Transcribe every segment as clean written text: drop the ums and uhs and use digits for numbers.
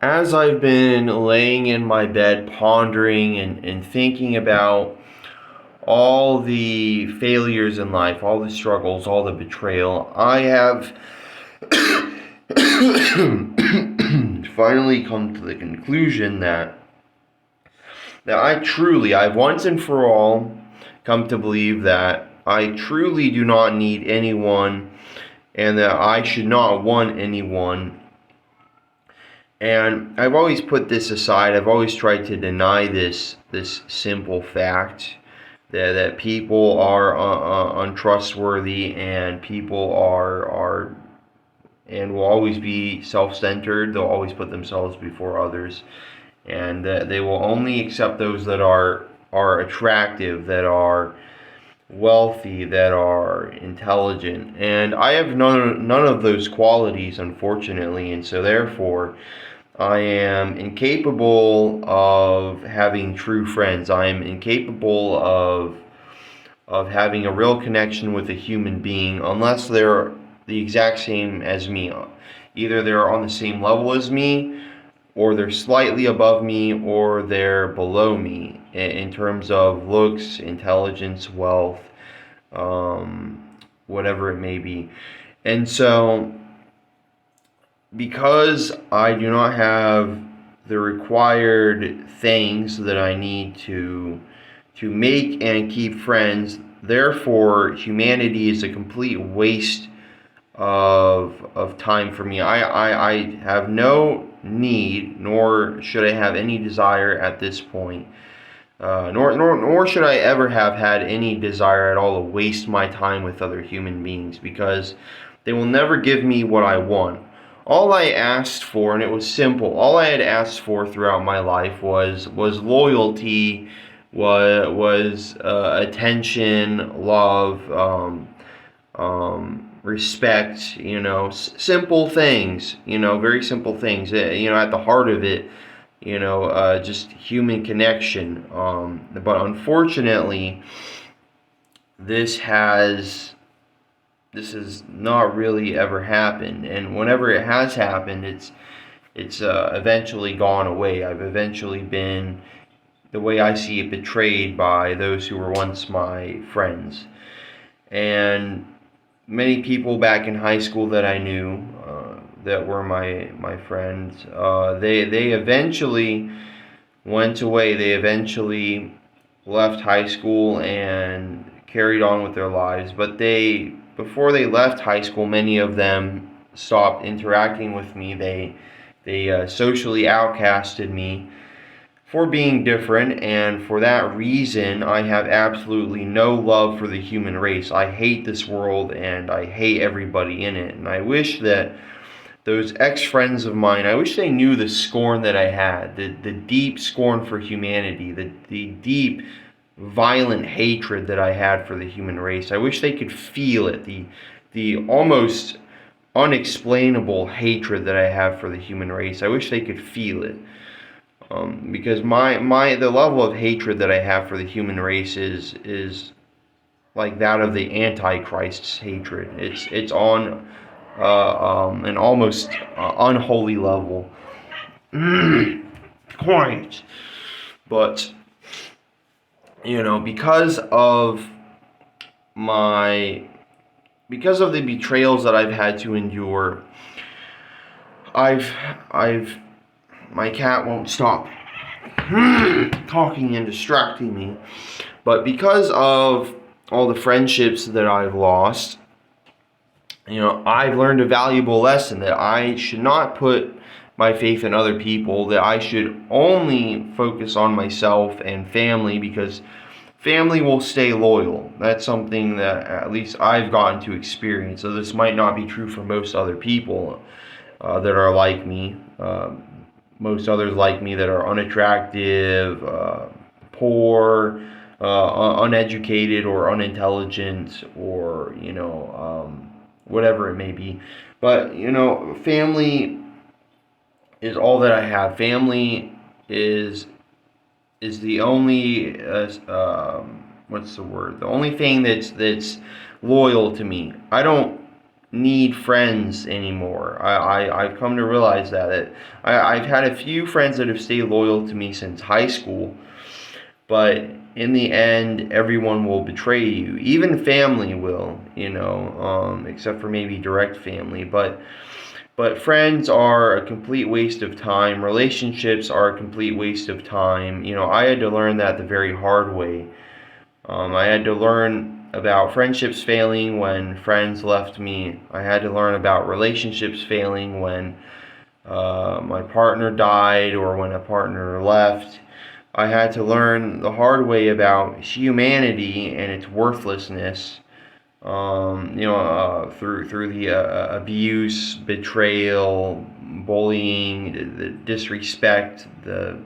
As I've been laying in my bed pondering and thinking about all the failures in life, all the struggles, all the betrayal, I have finally come to the conclusion that I've once and for all come to believe that I truly do not need anyone and that I should not want anyone. And I've always put this aside. I've always tried to deny this simple fact that people are untrustworthy and people are and will always be self-centered. They'll always put themselves before others, and they will only accept those that are attractive, that are wealthy, that are intelligent. And I have none of those qualities, unfortunately, and so therefore I am incapable of having true friends. I am incapable of having a real connection with a human being unless they're the exact same as me. Either they're on the same level as me, or they're slightly above me, or they're below me in terms of looks, intelligence, wealth, whatever it may be. And so, because I do not have the required things that I need to make and keep friends, therefore humanity is a complete waste of time for me. I have no need, nor should I have any desire at this point. Nor should I ever have had any desire at all to waste my time with other human beings, because they will never give me what I want. All I asked for, and it was simple, all I had asked for throughout my life was loyalty, was attention, love, respect, simple things, very simple things, at the heart of it, just human connection. But unfortunately, this has not really ever happened, and whenever it has happened, it's eventually gone away. I've eventually been, the way I see it, betrayed by those who were once my friends. And many people back in high school that I knew, that were my friends, they eventually went away. They eventually left high school and carried on with their lives. But before they left high school, many of them stopped interacting with me. They socially outcasted me for being different, and for that reason, I have absolutely no love for the human race. I hate this world, and I hate everybody in it. And I wish that those ex-friends of mine, I wish they knew the scorn that I had, the deep scorn for humanity, the deep, violent hatred that I had for the human race. I wish they could feel it, the almost unexplainable hatred that I have for the human race. I wish they could feel it. Because the level of hatred that I have for the human race is like that of the Antichrist's hatred. It's on an almost unholy level. Quiet. But my because of the betrayals that I've had to endure, I've my cat won't stop talking and distracting me. But because of all the friendships that I've lost, I've learned a valuable lesson that I should not put my faith in other people, that I should only focus on myself and family, because family will stay loyal. That's something that at least I've gotten to experience. So this might not be true for most other people that are like me. Most others like me that are unattractive, poor, uneducated, or unintelligent, or whatever it may be. But family is all that I have. Family is the only what's the word? The only thing that's loyal to me. I don't need friends anymore. I've come to realize I've had a few friends that have stayed loyal to me since high school, but in the end, everyone will betray you. Even family will, except for maybe direct family. But friends are a complete waste of time. Relationships are a complete waste of time. I had to learn that the very hard way. I had to learn about friendships failing when friends left me. I had to learn about relationships failing when my partner died or when a partner left. I had to learn the hard way about humanity and its worthlessness. Through the abuse, betrayal, bullying, the disrespect, the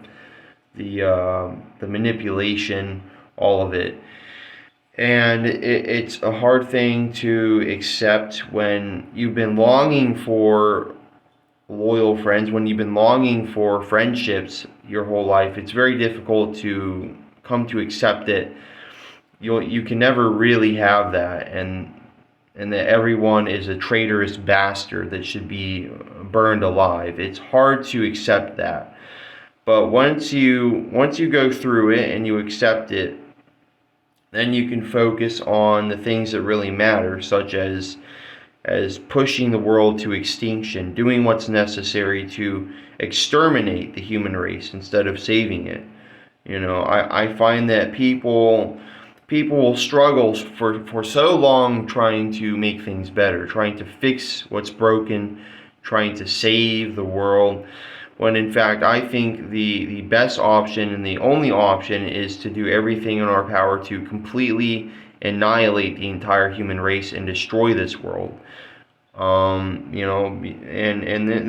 manipulation, all of it. And it's a hard thing to accept when you've been longing for loyal friends, when you've been longing for friendships your whole life. It's very difficult to come to accept it. You can never really have that, and that everyone is a traitorous bastard that should be burned alive. It's hard to accept that. But once you go through it and you accept it, then you can focus on the things that really matter, such as pushing the world to extinction, doing what's necessary to exterminate the human race instead of saving it. I find that people will struggle for so long trying to make things better, trying to fix what's broken, trying to save the world, when in fact I think the best option and the only option is to do everything in our power to completely annihilate the entire human race and destroy this world. And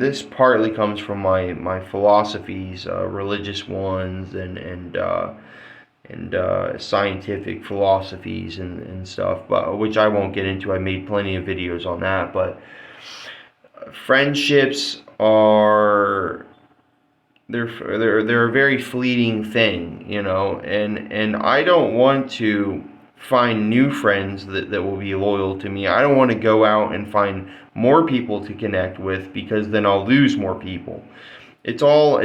this partly comes from my philosophies, religious ones and scientific philosophies and stuff, but which I won't get into. I made plenty of videos on that. But friendships are they're a very fleeting thing, and I don't want to find new friends that will be loyal to me. I don't want to go out and find more people to connect with, because then I'll lose more people. It's all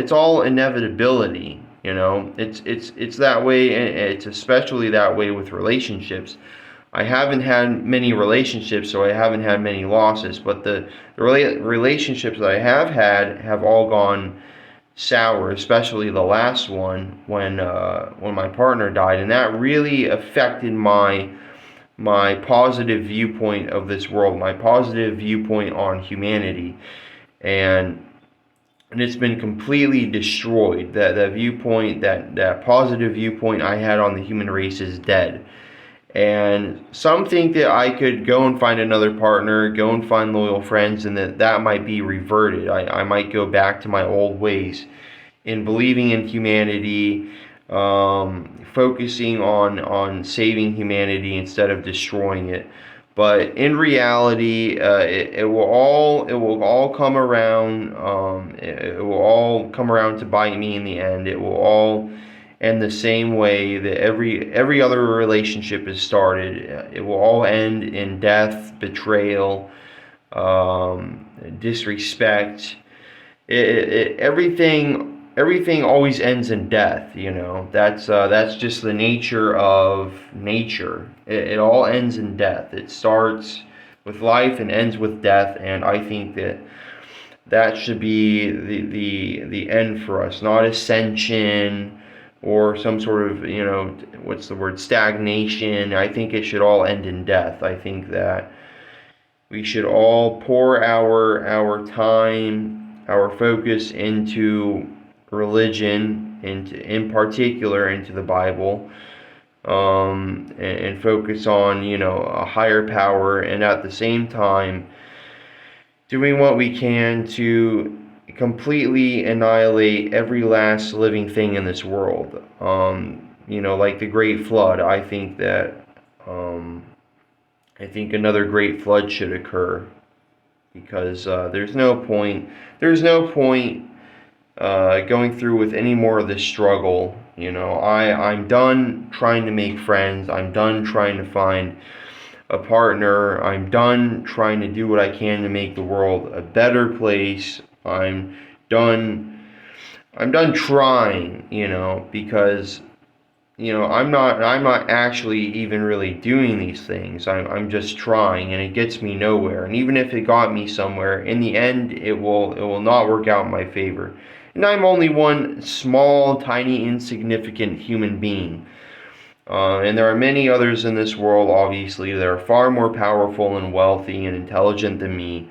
inevitability. It's that way, and it's especially that way with relationships. I haven't had many relationships, so I haven't had many losses, but the relationships that I have had have all gone sour, especially the last one when my partner died, and that really affected my positive viewpoint of this world, my positive viewpoint on humanity, and it's been completely destroyed. That viewpoint, that positive viewpoint I had on the human race is dead. And some think that I could go and find another partner, go and find loyal friends, and that might be reverted. I might go back to my old ways in believing in humanity, focusing on saving humanity instead of destroying it. But in reality, it will all come around. It will all come around to bite me in the end. It will all end the same way that every other relationship is started. It will all end in death, betrayal, disrespect. Everything always ends in death. That's just the nature of nature. It all ends in death. It starts with life and ends with death, and I think that should be the end for us, not ascension or some sort of, what's the word, stagnation. I think it should all end in death. I think that we should all pour our time, our focus into religion, in particular into the Bible, and focus on a higher power, and at the same time doing what we can to completely annihilate every last living thing in this world. Like the Great Flood. I think another Great Flood should occur, because there's no point going through with any more of this struggle. I'm done trying to make friends. I'm done trying to find a partner. I'm done trying to do what I can to make the world a better place. Done I'm done trying, because I'm not actually even really doing these things. I'm just trying, and it gets me nowhere. And even if it got me somewhere, in the end it will not work out in my favor. And I'm only one small, tiny, insignificant human being. And there are many others in this world, obviously, that are far more powerful and wealthy and intelligent than me.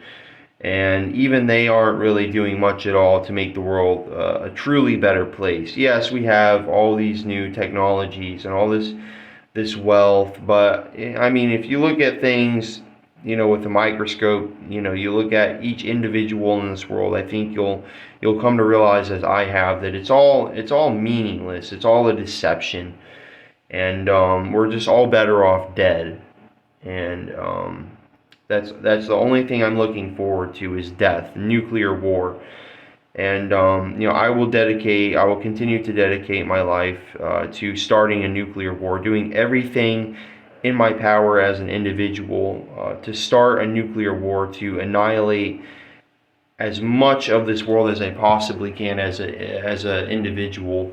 And even they aren't really doing much at all to make the world a truly better place. Yes, we have all these new technologies and all this wealth, but I mean, if you look at things, with a microscope, you look at each individual in this world, I think you'll come to realize, as I have, that it's all meaningless. It's all a deception, and we're just all better off dead. And that's the only thing I'm looking forward to, is death, nuclear war. And I will continue to dedicate my life to starting a nuclear war, doing everything in my power as an individual to start a nuclear war, to annihilate as much of this world as I possibly can as a individual.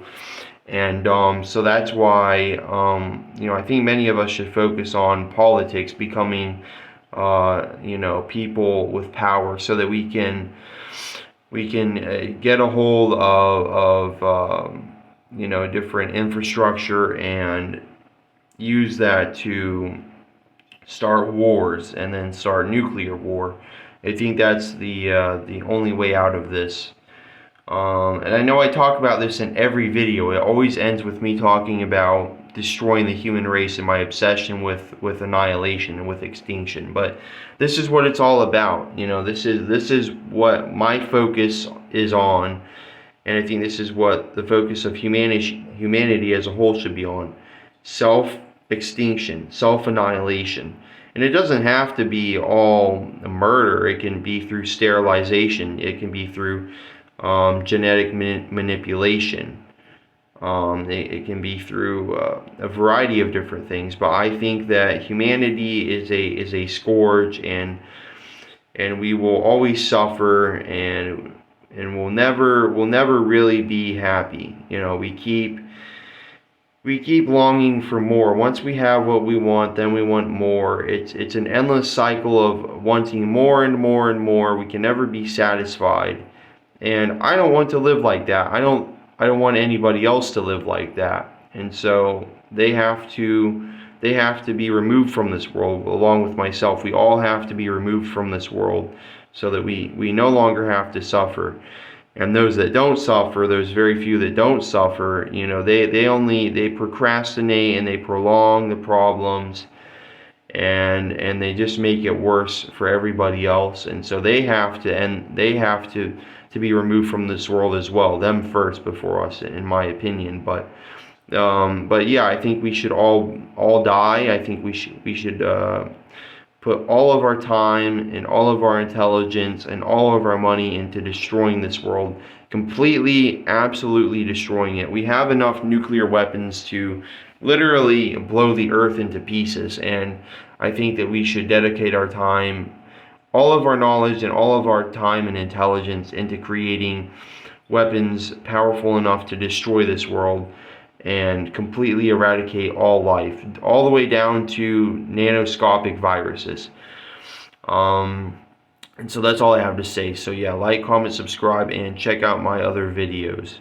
And so that's why I think many of us should focus on politics, becoming people with power, so that we can get a hold of different infrastructure and use that to start wars, and then start nuclear war. I think that's the only way out of this. And I know I talk about this in every video. It always ends with me talking about destroying the human race and my obsession with annihilation and with extinction. But this is what it's all about. This is what my focus is on, and I think this is what the focus of humanity as a whole should be on: self-extinction, self-annihilation. And it doesn't have to be all murder. It can be through sterilization. It can be through genetic manipulation. It can be through a variety of different things. But I think that humanity is a scourge, and we will always suffer, and we'll never really be happy. We keep longing for more. Once we have what we want, then we want more. It's an endless cycle of wanting more and more and more. We can never be satisfied. And I don't want to live like that. I don't want anybody else to live like that. And so they have to be removed from this world, along with myself. We all have to be removed from this world, so that we no longer have to suffer. And those that don't suffer, there's very few that don't suffer, they procrastinate, and they prolong the problems, and they just make it worse for everybody else. And so they have to be removed from this world as well, them first before us, in my opinion. But yeah, I think we should all die. I think we should put all of our time and all of our intelligence and all of our money into destroying this world, completely, absolutely destroying it. We have enough nuclear weapons to literally blow the earth into pieces, and I think that we should dedicate our time, all of our knowledge and all of our time and intelligence, into creating weapons powerful enough to destroy this world and completely eradicate all life, all the way down to nanoscopic viruses. And so that's all I have to say. So yeah, like, comment, subscribe, and check out my other videos.